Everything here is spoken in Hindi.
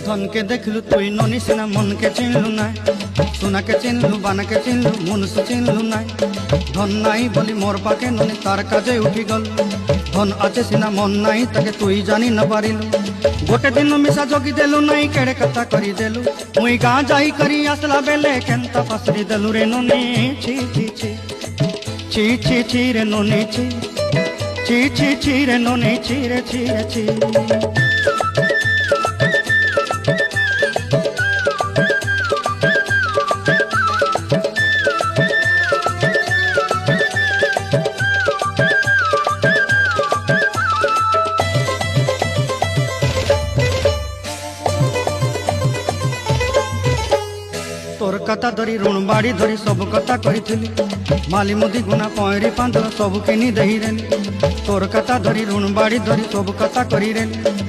धन के देखलु तुई ननी सिना मन के चिन्हलु ना सोना के चिन्हलु बाना के चिन्हलु मनुष्य चिन्हलु ना धन नाई बोली मोर पाके ननी तार काजे उठी गल धन आचे सिना मन नाई ताके तुई जानी न पारिलु गोटे दिन मिसा जोगी देलु नाई केड़े कथा करी देलु मुई गाँ जाई करी आसला बेले केंता पासरी देलु रे ननी छी छी छी छी छी छी रे ननी छी छी छी छी रे ननी छी रे छी रे छी तोर कथा धरी ऋण बाड़ी धरी सब कथा कही माली मुदी गुना पहरी पांदर सब किनी दही रेली तोर कथा धरी ऋण बाड़ी धरी सब कथा करी रेली।